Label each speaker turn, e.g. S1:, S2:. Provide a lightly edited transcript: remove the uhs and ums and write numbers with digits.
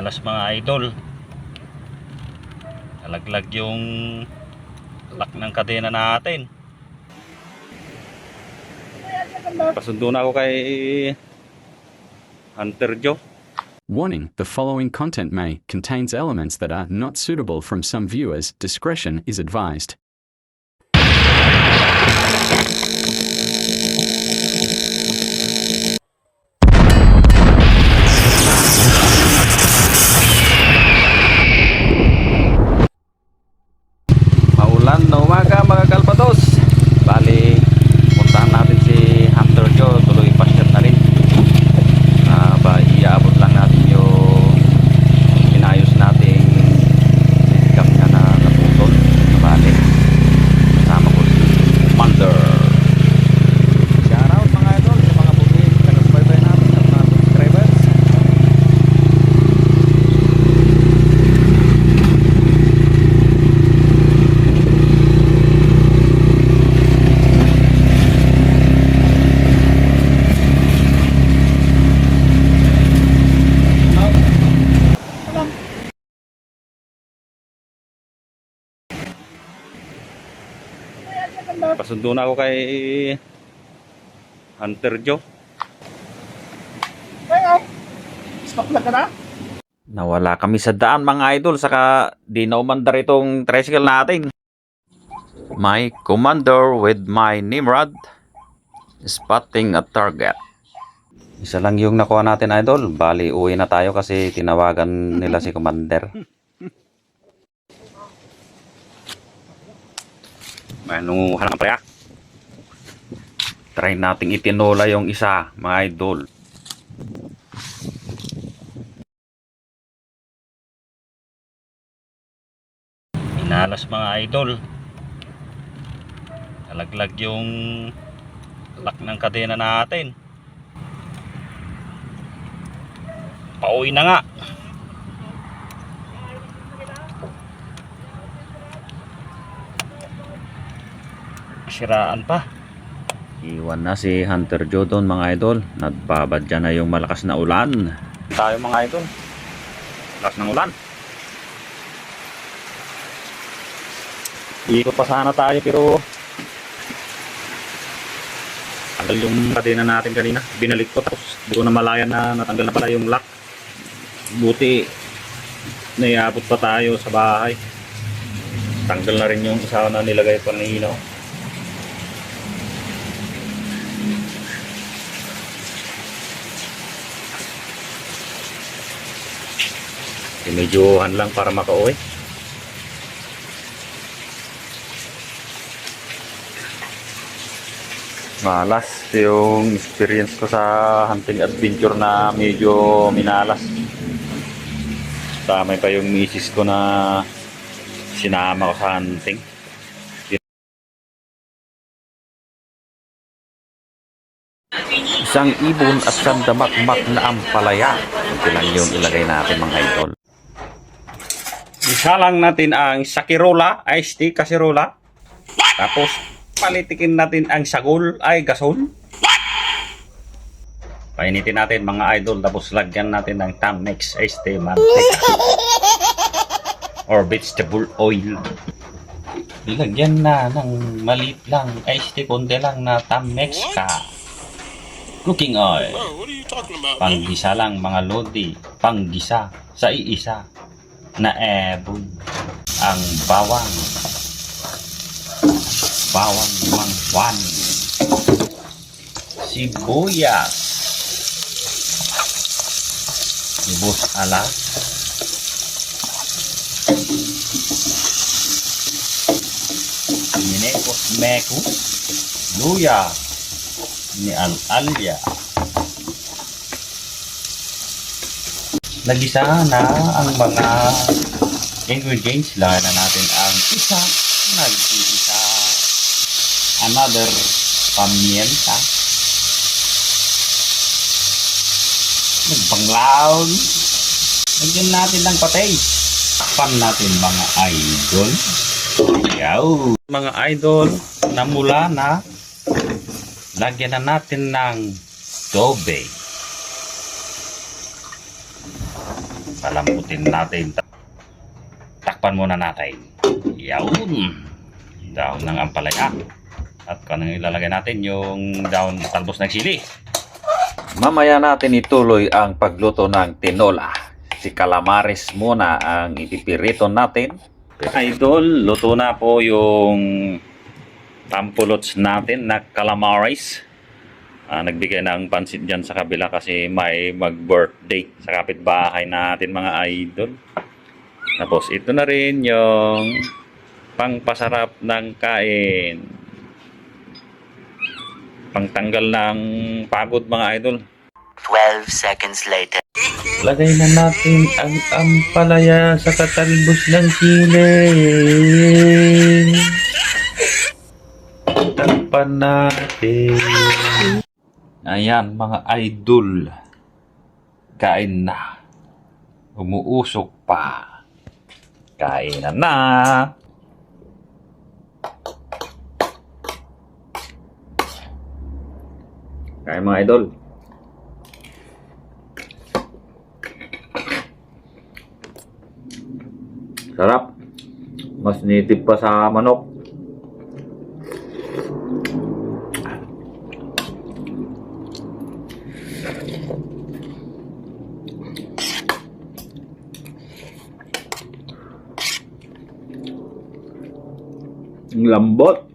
S1: Alas mga idol, nalaglag yung lock ng kadena natin. Pasundo na ako kay Hunter Joe.
S2: Warning, the following content may contains elements that are not suitable from some viewers. Discretion is advised.
S1: Maulan na umaga mga kalpatos. Bali, puntahan natin si Hunter Joe. Tuloy pasyat na rin. Iabot lang natin yung inayos nating cam niya na naputol. Bali, kasama ko si Commander. Shout out mga idol sa mga buting taga-subaybay natin at mga subscribers. Pasundo na ako kay Hunter Joe.
S3: Stop na ka na?
S1: Nawala kami sa daan mga idol, saka di na umandar itong tricycle natin. My Commander with my Nimrod spotting a target. Isa lang yung nakuha natin idol. Bali uwi na tayo kasi tinawagan nila si Commander. Nangunguha ng payak. Try nating itinola yung isa mga idol. Inalas mga idol. Nalaglag yung lock ng kadena natin. Pauwi na nga. Siraan pa. Iwan na si Hunter Joe doon mga idol. Nagbabadya na yung malakas na ulan. Tayo mga idol. Lakas ng ulan. Ikot pa sana tayo pero tagal yung kadena natin kanina. Binalik ko tapos di ko na malayan na natanggal na pala yung lock. Buti naiabot pa tayo sa bahay. Tanggal na rin yung isa na nilagay pa ng ilaw. Medyohan lang para makauwi. Malas yung experience ko sa hunting adventure na medyo minalas. Tamay pa yung misis ko na sinama ko sa hunting. Isang ibon at sandamakmak na ampalaya. Ito lang yung ilagay natin mga idol. Isa lang natin ang sakirola, iced tea, kasirola. Tapos palitikin natin ang sagol ay gasol. Painitin natin mga idol. Tapos lagyan natin ng Tamex iced tea mantika or vegetable oil. Ilagyan na ng maliit lang iced tea, konti lang na Tamex ka cooking oil. Panggisa lang mga lodi. Panggisa sa iisa na ebon. Ang bawang mangwan, sibuyas, sibus alas, minekos mekos, luya ni al-alya. Nagisa na ang mga ingredients. Lagyan na natin ang isa. Nag-iisa. Another pamienta. Nagbanglaon. Lagyan natin ng patay. Takpan natin mga idol. Yaw. Mga idol, namula na. Lagyan na natin ng dobe. Palambutin natin. Takpan muna natin. Yawn. Daon ng ampalaya. At kung anong ilalagay natin yung daon talbos ng sili. Mamaya natin ituloy ang pagluto ng tinola. Si calamares muna ang ipipirito natin. Idol, luto na po yung tampulots natin na calamares. Nagbigay ng pansit dyan sa kabila kasi may mag-birthday sa kapitbahay natin mga idol. Tapos ito na rin yung pangpasarap ng kain. Pangtanggal ng pagod mga idol.
S4: 12 seconds later.
S1: Lagay na natin ang ampalaya sa katalbos ng sili. Takpan natin. Ayan mga idol. Kain na. Umuusok pa. Kain na. Kain mga idol. Sarap. Mas native pa sa manok. Ang lambot.